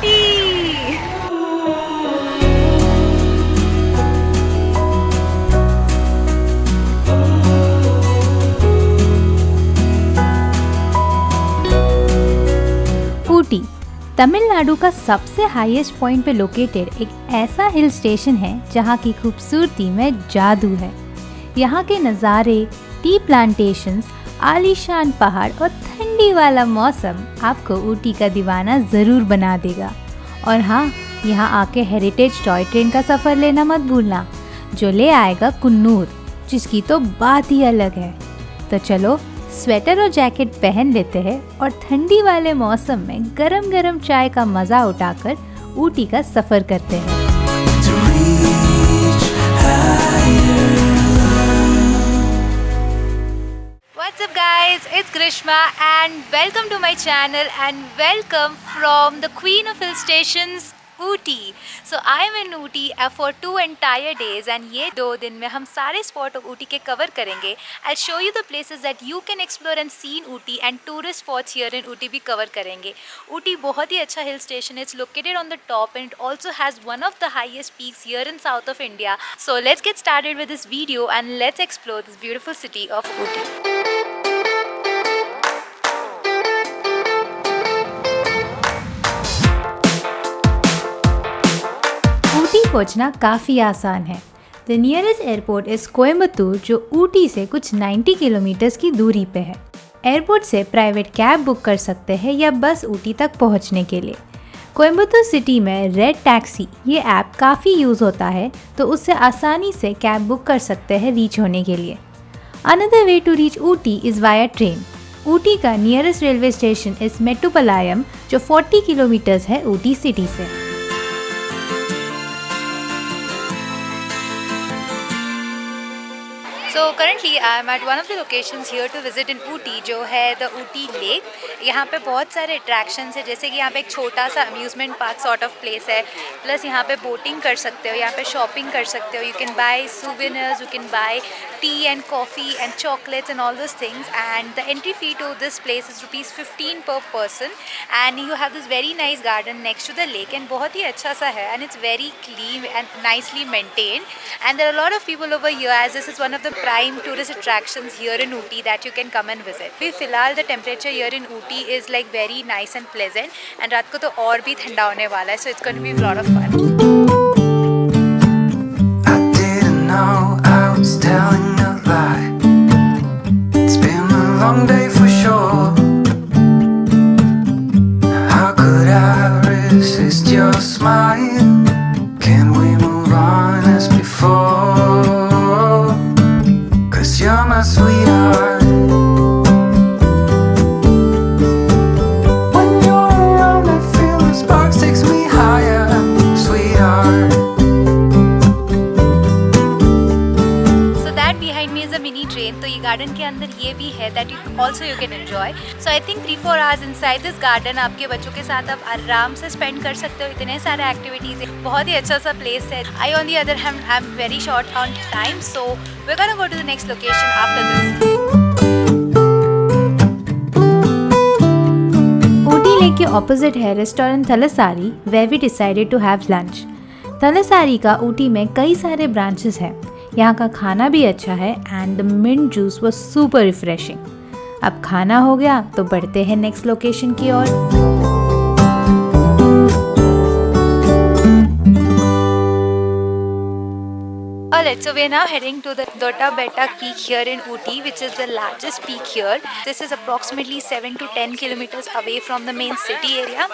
ऊटी। ऊटी तमिलनाडु का सबसे highest point पे लोकेटेड एक ऐसा हिल स्टेशन है जहाँ की खूबसूरती में जादू है। यहाँ के नज़ारे, टी प्लांटेशंस, आलीशान पहाड़ और ठंडी वाला मौसम आपको ऊटी का दीवाना ज़रूर बना देगा। और हाँ, यहाँ आके हेरिटेज टॉय ट्रेन का सफ़र लेना मत भूलना, जो ले आएगा कुन्नूर, जिसकी तो बात ही अलग है। तो चलो स्वेटर और जैकेट पहन लेते हैं और ठंडी वाले मौसम में गरम गरम चाय का मज़ा उठाकर ऊटी का सफ़र करते हैं। What's up guys, it's Grishma and welcome to my channel and welcome from the Queen of Hill Stations, Ooty. So I am in Ooty for 2 entire days and ये 2 दिन में हम सारे स्पॉट ऊटी के कवर करेंगे। I'll show you the places that you can explore and see in Ooty and tourist spots here in Ooty भी cover करेंगे। Ooty बहुत ही अच्छा हिल स्टेशन है। It's located on the top and it also has one of the highest peaks here in south of India. So let's get started with this video and let's explore this beautiful city of Ooty. Ooty पहुंचना काफ़ी आसान है। The nearest airport is Coimbatore, जो ऊटी से कुछ 90 kilometres की दूरी पे है। एयरपोर्ट से प्राइवेट कैब बुक कर सकते हैं या बस ऊटी तक पहुंचने के लिए। कोयम्बतूर सिटी में रेड टैक्सी ये ऐप काफ़ी यूज़ होता है, तो उससे आसानी से कैब बुक कर सकते हैं रीच होने के लिए। Another way to reach Ooty is via train. Ooty का nearest railway station is Mettupalayam, जो 40 किलोमीटर्स है ऊटी सिटी से। So currently I am at one of the locations here to visit in Ooty, जो है द ऊटी लेक। यहाँ पे बहुत सारे अट्रैक्शंस है, जैसे कि यहाँ पे एक छोटा सा amusement park sort of place है, प्लस यहाँ पे बोटिंग कर सकते हो, यहाँ पे शॉपिंग कर सकते हो। You can buy souvenirs, you can buy tea and coffee and chocolates and all those things. And the entry fee to this place is ₹15 per person and you have this very nice garden next to the lake and बहुत ही अच्छा सा है and it's very clean and nicely maintain and there are lot of people over here as this is one of the prime tourist attractions here in Ooty that you can come and visit. भी फिलहाल the temperature here in Ooty is like very nice and pleasant and रात को तो और भी ठंडा होने वाला है, so it's going to be a lot of fun. I didn't know I was telling a lie. It's been a long day for sure. How could I resist your smile? Can we move on as before? You're my sweetheart. When you're around, I feel the sparks takes me higher, sweetheart. So that behind me is a mini train. तो ये garden के अंदर ये भी है that you also you can enjoy. So I think 3-4 hours inside this garden आपके बच्चों के साथ आप आराम से spend कर सकते हो। इतने सारे एक्टिविटीज़ है, बहुत ही अच्छा सा प्लेस है। I on the other hand I'm very short on time, so we're gonna go to the next location after this. Ooty lake के ऑपोजिट है restaurant Thalassery, where we decided to have lunch. Thalassery का ऊटी में कई सारे ब्रांचेस हैं। यहाँ का खाना भी अच्छा है and the mint juice was super refreshing. अब खाना हो गया तो बढ़ते हैं नेक्स्ट लोकेशन की ओर। Alright, so we are now heading to the Dota Betta Peak here in Ooty, which is the largest peak here. This is approximately 7 to 10 kilometers away from the main city area.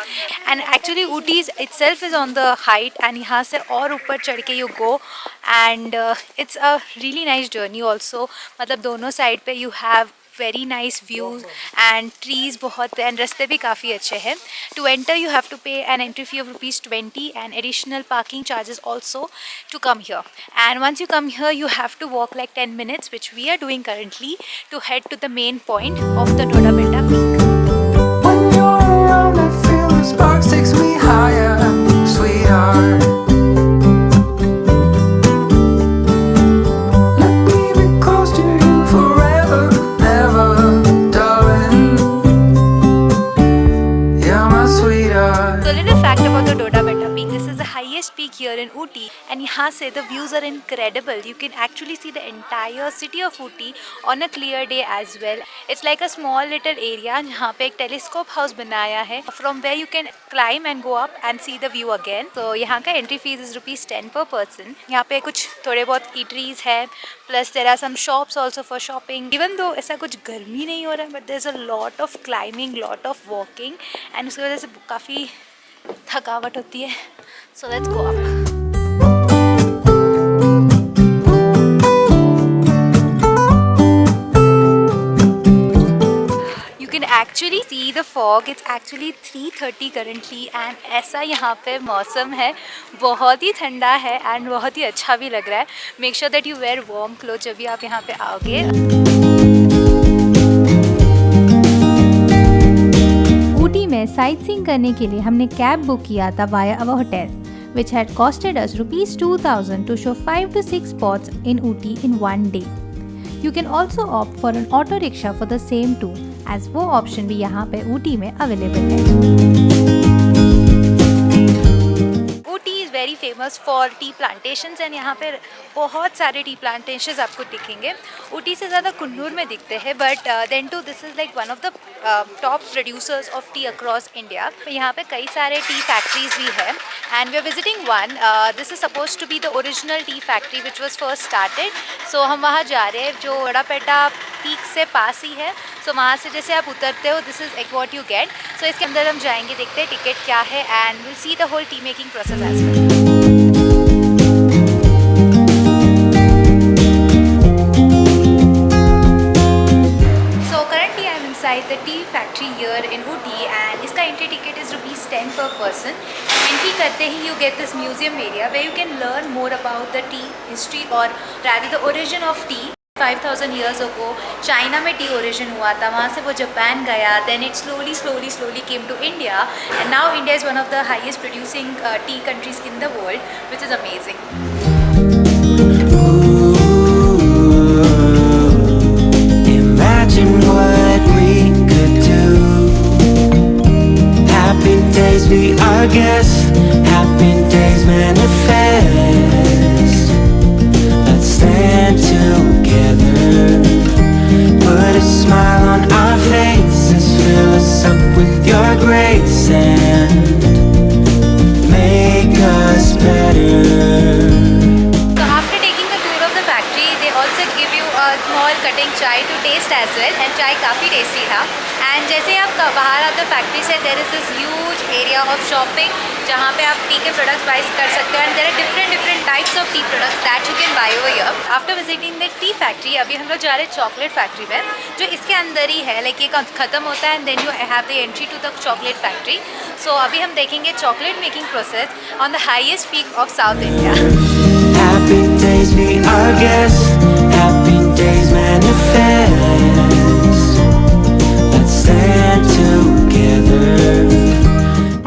And actually Ooty itself is on the height and यहाँ से और ऊपर चढ़ के you go and it's a really nice journey also. मतलब दोनों side पे you have very nice views and trees बहुत and रास्ते भी काफ़ी अच्छे हैं. To enter you have to pay an entry fee of ₹20 and additional parking charges also to come here. And once you come here you have to walk like 10 minutes, which we are doing currently, to head to the main point of the Dota Betta Peak. When you're around, I feel the sparks takes me higher, sweetheart. So a little fact about highest peak here in Ooty, and यहाँ से the views are incredible. You can actually see the entire city of Ooty on a clear day as well. It's like a small little area जहाँ पे एक telescope house बनाया है, from where you can climb and go up and see the view again. So यहाँ का entry fees is ₹10 per person. यहाँ पे कुछ थोड़े बहुत eateries है, plus there are some shops also for shopping. Even though ऐसा कुछ गर्मी नहीं हो रहा है, but there's a lot of climbing, lot of walking, and उसकी वजह से काफ़ी थकावट होती है. So let's go up. You can actually see the fog. It's actually 3:30 currently, and ऐसा यहाँ पे मौसम है, बहुत ही ठंडा है and बहुत ही अच्छा भी लग रहा है. Make sure that you wear warm clothes जब भी आप यहाँ पे आओगे. ऊटी में साइट सीइंग करने के लिए हमने कैब बुक किया था via our hotel, which had costed us ₹2,000 to show 5 to 6 spots in Ooty in one day. You can also opt for an auto rickshaw for the same too, as वो option भी यहाँ पे ऊटी में available है. Very famous for T plantations, and यहाँ पे बहुत सारे टी प्लांटेशंस आपको दिखेंगे. ऊटी से ज़्यादा कुन्नूर में दिखते हैं, but then too this is like one of the top producers of tea across India. यहाँ पे कई सारे टी फैक्ट्रीज भी है, and we are visiting one. This is suppose to be the original tea factory which was first started. So हम वहाँ जा रहे हैं, जो बड़ापेटा पीक से पास ही है. सो वहाँ से जैसे आप उतरते हो, this is what you get. So इसके अंदर हम जाएंगे, देखते हैं टिकट क्या है, and will see the whole tea making process as well. Inside the tea factory here in Ooty, and इसका entry ticket is ₹10 per person. Entry करते ही you get this museum area where you can learn more about the tea history, or rather the origin of tea. 5,000 years ago China में T origin हुआ था, वहाँ से वो Japan गया, then it slowly came to India, and now India is one of the highest producing tea countries in the world, which is amazing. Imagine what we could do. Happy days be our guest. Happy days manifest. Let's stand together. Put a smile on our faces. Fill us up with your grace and make us better. Small cutting chai to taste as well, and chai काफ़ी tasty था. And जैसे ही आप बाहर आते हो factory से, there is this huge area of shopping जहाँ पे आप टी के प्रोडक्ट्स बाय कर सकते हो, and there are different types of tea products that you can buy over here. After visiting the tea factory, अभी हम लोग जा रहे हैं चॉकलेट फैक्ट्री में, जो इसके अंदर ही है. लाइक ये खत्म होता है, and then you have the entry to the chocolate factory. So अभी हम देखेंगे chocolate making process on the highest peak of South India. Happy days be our guest. Happy days manifest. Let's stand together.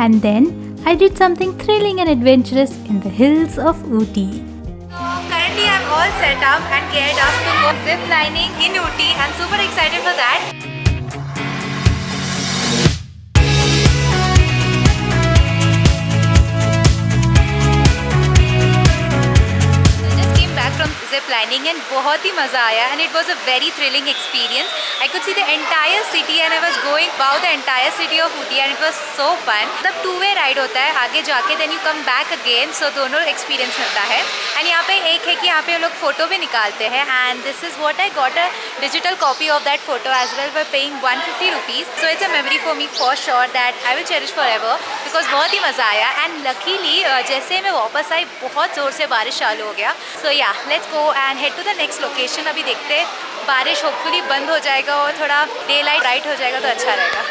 And then I did something thrilling and adventurous in the hills of Ooty. So currently I'm all set up and geared up to go zip lining in Ooty. I'm super excited for that. Zip lining, and बहुत ही मज़ा आया, and it was a very thrilling experience. I could see the entire city and I was going about the entire city of Ooty, and it was so fun. मतलब two-way ride होता है, आगे जाके then you come back again, so दोनों experience मिलता है. And यहाँ पे एक है कि यहाँ पे लोग फोटो भी निकालते हैं, and this is what I got a digital copy of that photo as well by paying ₹150. So it's a memory for me for sure that I will cherish forever, because बहुत ही मज़ा आया. And luckily जैसे मैं वापस आई, बहुत ज़ोर से बारिश चालू हो गया. So yeah, let's go and head to the next location. अभी देखते हैं, बारिश होपफुली बंद हो जाएगा और थोड़ा डे लाइट ब्राइट हो जाएगा तो अच्छा रहेगा.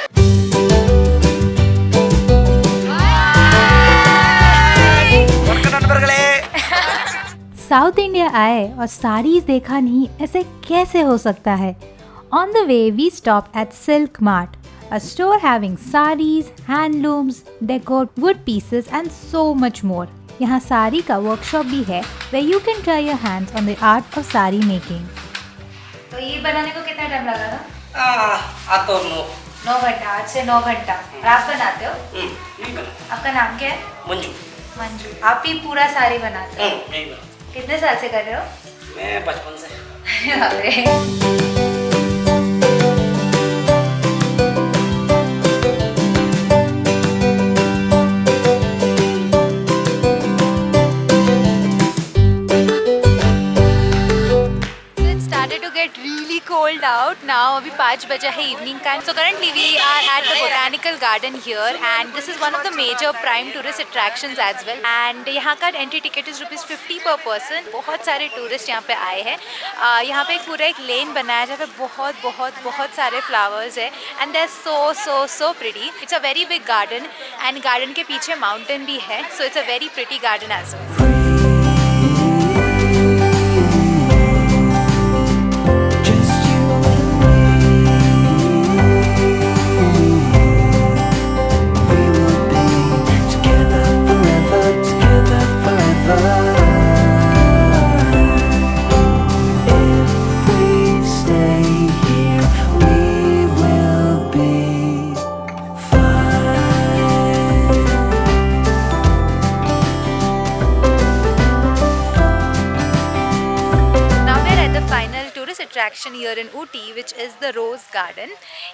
साउथ इंडिया आए और साड़ीज देखा नहीं, ऐसे कैसे हो सकता है? On the way we stop at Silk Mart, a store having sarees, handlooms, decor, wood pieces and so much more. यहाँ साड़ी का वर्कशॉप भी है where you can try your hands on the art of sari making. तो ये बनाने को कितना time लगा था? 9 घंटा, 8 से 9 घंटा. और आप बनाते हो? आपका नाम क्या है? मंजू. मंजू, आप ही पूरा साड़ी बनाते हो? मैं ही बना। कितने साल से कर रहे हो? मैं बचपन से। अरे बाप रे। Cold out now. अभी 5 बजा है evening time. So currently we are at the botanical garden here, and this is one of the major prime tourist attractions as well. And यहाँ का entry ticket is ₹50 per person. बहुत सारे tourist यहाँ पे आए हैं. यहाँ पे एक पूरा एक lane बनाया है जहाँ पे बहुत बहुत बहुत सारे flowers है, and they're so pretty. It's a very big garden, and garden के पीछे mountain भी है, so it's a very pretty garden as well. Attraction here in Ooty, which is the Rose Garden.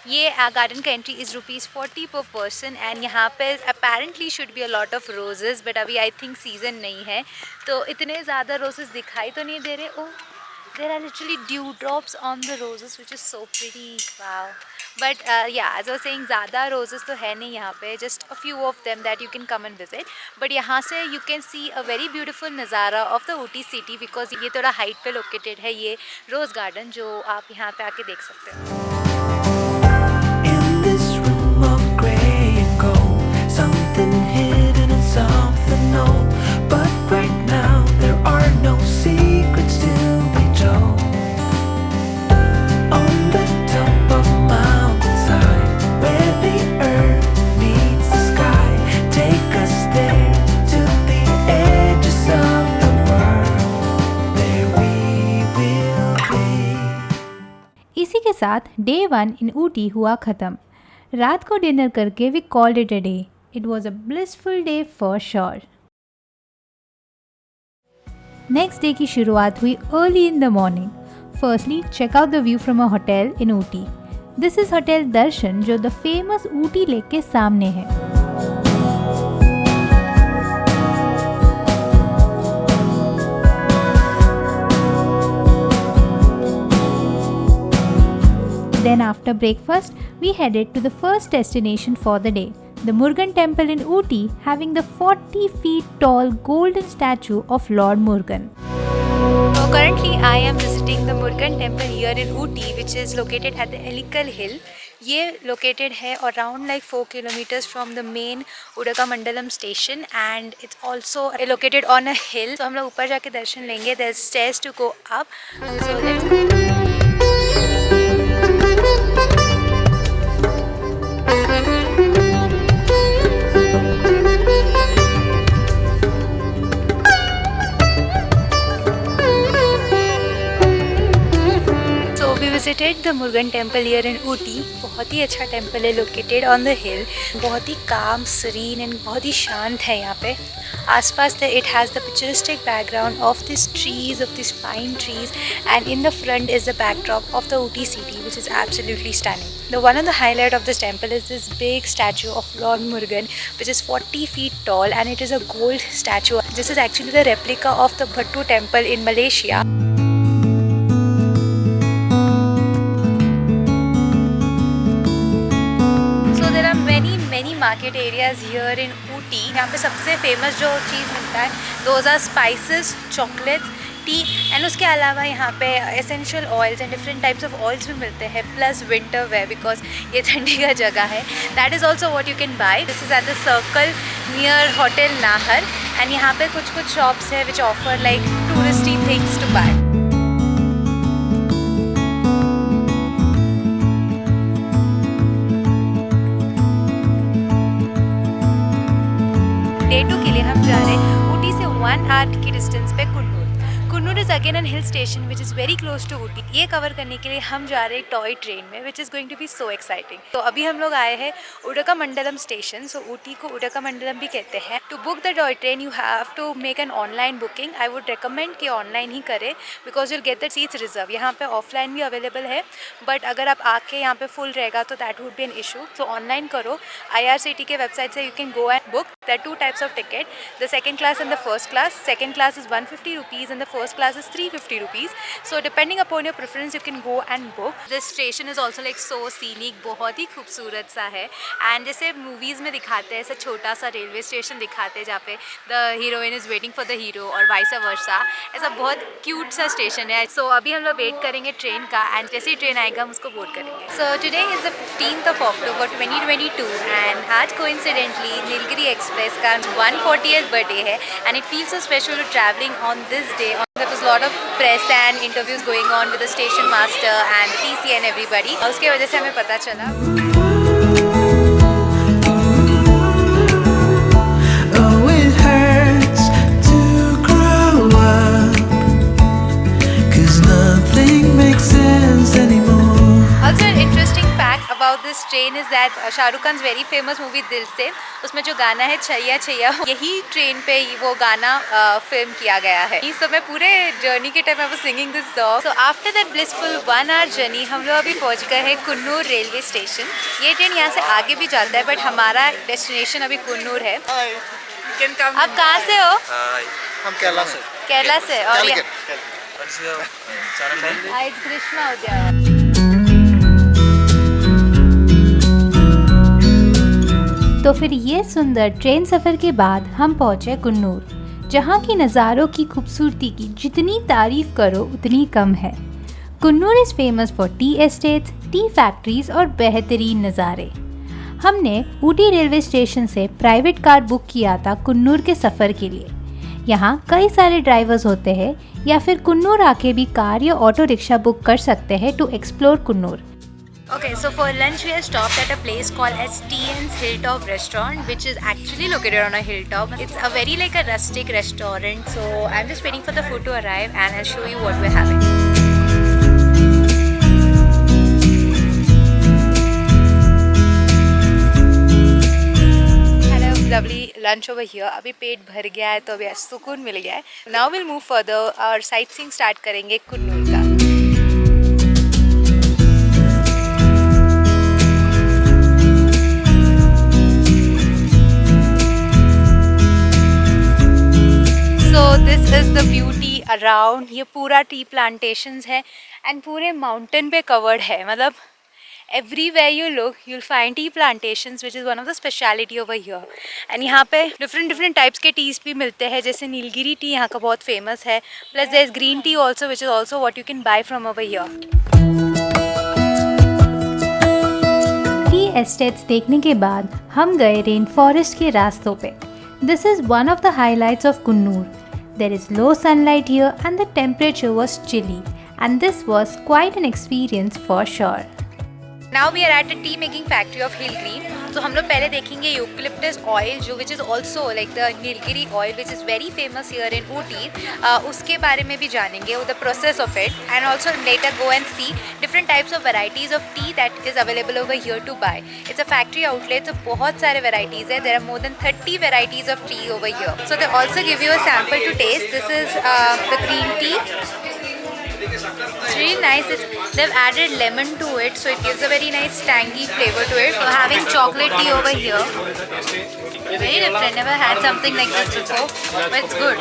ये garden का entry is ₹40 per person, and यहाँ पे apparently should be a lot of roses, but अभी I think season नहीं है, तो इतने ज़्यादा roses दिखाई तो नहीं दे रहे. Oh, there are literally dewdrops on the roses, which is so pretty. Wow. But yeah, as I was saying, ज़्यादा roses तो है नहीं यहाँ पे, just a few of them that you can come and visit. But यहाँ से you can see a very beautiful नज़ारा of the Ooty city, because ये थोड़ा height पे located है ये Rose Garden, जो आप यहाँ पे आके देख सकते हो. इसी के साथ डे 1 इन ऊटी हुआ ख़त्म. रात को डिनर करके we called it a day. It was a blissful day for sure. Next day की शुरुआत हुई early in the morning. Firstly check out the view from a hotel in Ooty. This is hotel Darshan, जो the famous Ooty lake के सामने है. Then after breakfast, we headed to the first destination for the day, the Murugan Temple in Ooty, having the 40 feet tall golden statue of Lord Murugan. So currently I am visiting the Murugan Temple here in Ooty, which is located at the Ellikal Hill. ये located है around like 4 kilometers from the main Udagamandalam station, and it's also located on a hill. So हम लोग ऊपर जाके दर्शन लेंगे. There's stairs to go up. So let's go. Visited the Murugan temple here in Ooty. बहुत ही अच्छा टेम्पल है, लोकेटेड ऑन द हिल. बहुत ही काम, सीरीन एंड बहुत ही शांत है यहाँ पे. आसपास it has the picturesque background of this trees, of this pine trees, and in the front is the backdrop of the Ooty city, which is absolutely stunning. The one of the highlight of this temple is this big statue of Lord Murugan, which is 40 feet tall, and it is a gold statue. This is actually the replica of the Bhattu temple in Malaysia. Many market areas here in Ooty. यहाँ पे सबसे famous जो चीज़ मिलता है, those are spices, chocolates, T, and उसके अलावा यहाँ पे essential oils and different types of oils भी मिलते हैं, प्लस विंटर वेयर, बिकॉज ये ठंडी का जगह है. That is also what you can buy. This is at the circle near hotel Nahar, and यहाँ पे कुछ शॉप्स है which offer like touristy things to buy. Day 2 के लिए हम जा रहे हैं ऊटी से 1 hour की डिस्टेंस पे Coonoor. Kunnur is again an hill station which is very close to Ooty. ये कवर करने के लिए हम जा रहे हैं टॉय ट्रेन में which is going to be so exciting. तो अभी हम लोग आए हैं उडकमंडलम स्टेशन. So ऊटी को उडकमंडलम भी कहते हैं. To book the toy train you have to make an online booking. I would recommend कि ऑनलाइन ही करें because you'll get the seats reserved. यहाँ पे ऑफलाइन भी अवेलेबल है बट अगर आप आके यहाँ पे फुल रहेगा तो that would be an issue. So online करो. IRCT के वेबसाइट से you can go and book. There are two types of ticket. The second class and the first class. Second class is 150 rupees and the first class is 350 rupees. So depending upon your preference you can go and book. This station is also like so scenic. बहुत ही खूबसूरत सा है. And जैसे movies में दिखाते हैं ऐसा छोटा सा रेलवे स्टेशन दिखाते हैं जहाँ पे the heroine is waiting for the hero और vice versa. ऐसा बहुत क्यूट सा स्टेशन है. So अभी हम लोग वेट करेंगे ट्रेन का and जैसे ही ट्रेन आएगा हम उसको बोर्ड करेंगे. So today is the 15th of October 2022 and आज coincidentally नीलगिरी एक्सप्रेस का 140th बर्थडे है and it feels so special to traveling on this day. There was a lot of press and interviews going on with the station master and TC and everybody. और उसके वजह से हमें पता चला. Oh, it hurts to grow up, 'cause nothing makes sense anymore. Also an interesting fact about this train is that Shahrukh Khan very famous movie दिल से उसमें जो गाना है छैया छैया यही ट्रेन पे ही वो गाना फिल्म किया गया है. इस समय पूरे जर्नी के time I was singing this song. So after that blissful 1 hour journey हम लोग अभी पहुंच गए हैं कुन्नूर रेलवे स्टेशन. ये ट्रेन यहाँ से आगे भी जाता है बट हमारा डेस्टिनेशन अभी कुन्नूर है. आप कहाँ से हो? हम केरला से. केरला से. और ये Calicut. आज ग्रीष्मा उद्यान. तो फिर ये सुंदर ट्रेन सफ़र के बाद हम पहुँचे कुन्नूर, जहाँ की नज़ारों की खूबसूरती की जितनी तारीफ़ करो उतनी कम है. Coonoor is famous for tea estates, tea factories और बेहतरीन नज़ारे. हमने ऊटी रेलवे स्टेशन से प्राइवेट कार बुक किया था कुन्नूर के सफ़र के लिए. यहाँ कई सारे ड्राइवर्स होते हैं या फिर कुन्नूर आके भी कार या ऑटो रिक्शा बुक कर सकते हैं to explore Coonoor. Okay, so for lunch we have stopped at a place called as TN's Hilltop Restaurant, which is actually located on a hilltop. It's a very like a rustic restaurant. So I'm just waiting for the food to arrive and I'll show you what we're having. Had a lovely lunch over here. अभी पेट भर गया है तो अभी सुकून मिल गया है. Now we'll move further और sightseeing start करेंगे कुन्नूर का. So this is the beauty around. ये पूरा टी प्लांटेशंस है एंड पूरे माउंटेन पे कवर्ड है. मतलब everywhere you look you'll find tea plantations which is one of the speciality over here. and यहाँ पे different types के teas भी मिलते हैं जैसे नीलगिरी टी यहाँ का बहुत famous है. plus there is green tea also which is also what you can buy from over here. T estates देखने के बाद हम गए रेन फॉरेस्ट के रास्तों पे. This is one of the highlights of Coonoor. There is low sunlight here and the temperature was chilly and this was quite an experience for sure. Now we are at a tea making factory of Hill Green. So हम लोग पहले देखेंगे eucalyptus oil जो which is also like the Nilgiri oil which is very famous here in Ooty. उसके बारे में भी जानेंगे the process of it and also later go and see different types of varieties of tea that is available over here to buy. It's a factory outlet so बहुत सारे varieties है. There are more than 30 varieties of tea over here. So they also give you a sample to taste. This is the green tea. It's really nice. They've added lemon to it, so it gives a very nice tangy flavor to it. We're having chocolate tea over here. Very different. Never had something like this before, but it's good.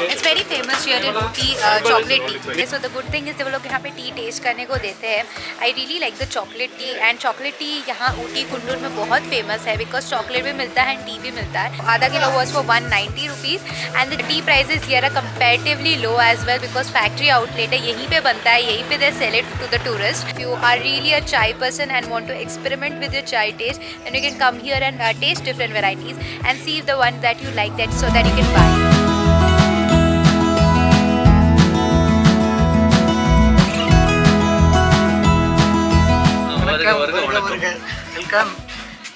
It's very famous here in Ooty, chocolate tea. So the good thing is they लोग यहाँ पे tea taste करने को देते हैं. I really like the chocolate tea and chocolate tea यहाँ ऊटी कुन्नूर में बहुत famous है because chocolate भी मिलता है and tea भी मिलता है. आधा kilo was for 190 rupees and the tea prices here are comparatively low as well because factory outlet है यहीं पे बनता है यहीं पे they sell it to the tourists. If you are really a chai person and want to experiment with your chai taste then you can come here and taste different varieties and see the one that you like that so that you can buy. Welcome.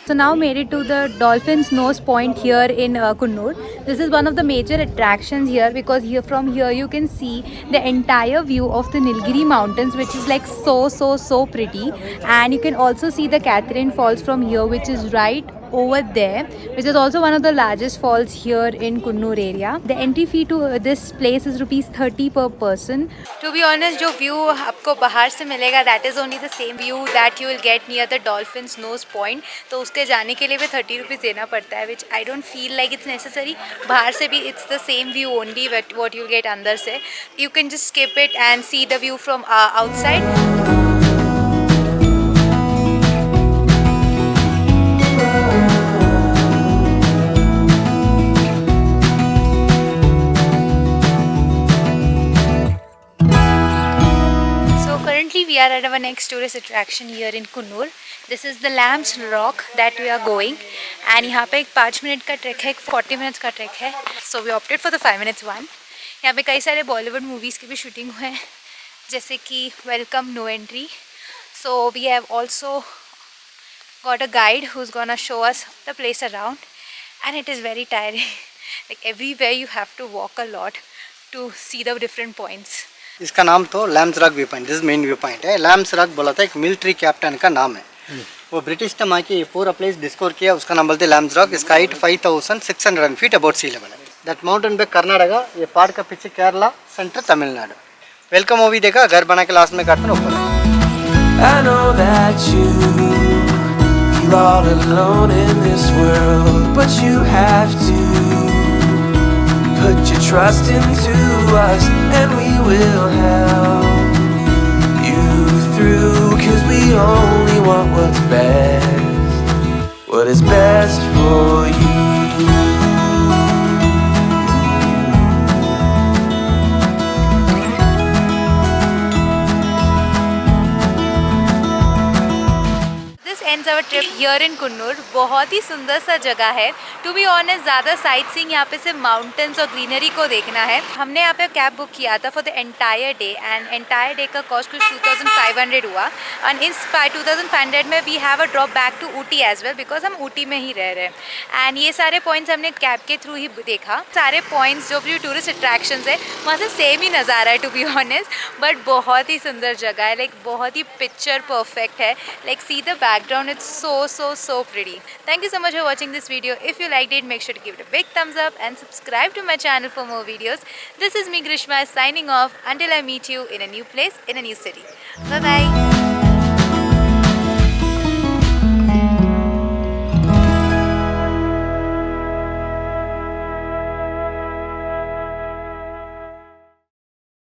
So now made it to the Dolphin's Nose Point here in Kunnur. This is one of the major attractions here because from here you can see the entire view of the Nilgiri mountains, which is like so pretty. And you can also see the Catherine Falls from here, which is right over there, which is also one of the largest falls here in Kunnur area. The entry fee to this place is ₹30 per person. To be honest, जो view आपको बाहर से मिलेगा, that is only the same view that you will get near the Dolphin's Nose Point. तो उसके जाने के लिए भी ₹30 देना पड़ता है, which I don't feel like it's necessary. बाहर से भी it's the same view only what you'll get अंदर से. You can just skip it and see the view from outside. We are at our next tourist attraction here in Kunnur. This is the Lamb's Rock that we are going, and यहाँ पे एक 5 minute का track है, 40 minutes का track है. So we opted for the 5 minutes one. यहाँ पे कई सारे बॉलीवुड मूवीज़ की भी शूटिंग हुए हैं, जैसे कि welcome no entry. So we have also got a guide who's gonna show us the place around, and it is very tiring. Like everywhere you have to walk a lot to see the different points. इसका नाम तो Lamb's Rock view point, this main view point है. Lamb's Rock बोला था एक military captain का नाम है. वो ब्रिटिश ने आके ये पूरा प्लेस डिस्कवर किया, उसका नाम बोलते हैं लैम्स रॉक. इसका height 5600 feet about sea level है. दैट माउंटेन पे कर्नाटका, ये पहाड़ का पीछे Kerala, centre Tamil Nadu. Welcome movie देखा, घर बना के लास्ट में काटते हैं ऊपर. I know that you feel all alone in this world, but you have to put your trust into us, and we will help you through, 'cause we only want what's best, what is best for you. ends our trip here in Kunnur. बहुत ही सुंदर सा जगह है. To be honest, ज़्यादा sight seeing यहाँ पे सिर्फ mountains और ग्रीनरी को देखना है. हमने यहाँ पे कैब बुक किया था for the entire day, and entire day का कॉस्ट कुछ 2500 हुआ. एंड इन 2500 में we have a drop back to Ooty as well, because हम ऊटी में ही रह रहे हैं. एंड ये सारे पॉइंट्स हमने कैब के थ्रू ही देखा. सारे पॉइंट्स जो भी टूरिस्ट अट्रैक्शंस है वहाँ से सेम ही नज़ारा है, टू बी ऑनेस्ट. बट बहुत ही सुंदर जगह है, लाइक बहुत ही पिक्चर परफेक्ट है. Like see the background, it's so pretty. Thank you so much for watching this video. If you liked it, make sure to give it a big thumbs up and subscribe to my channel for more videos. This is me, Grishma, signing off until I meet you in a new place, in a new city. Bye bye.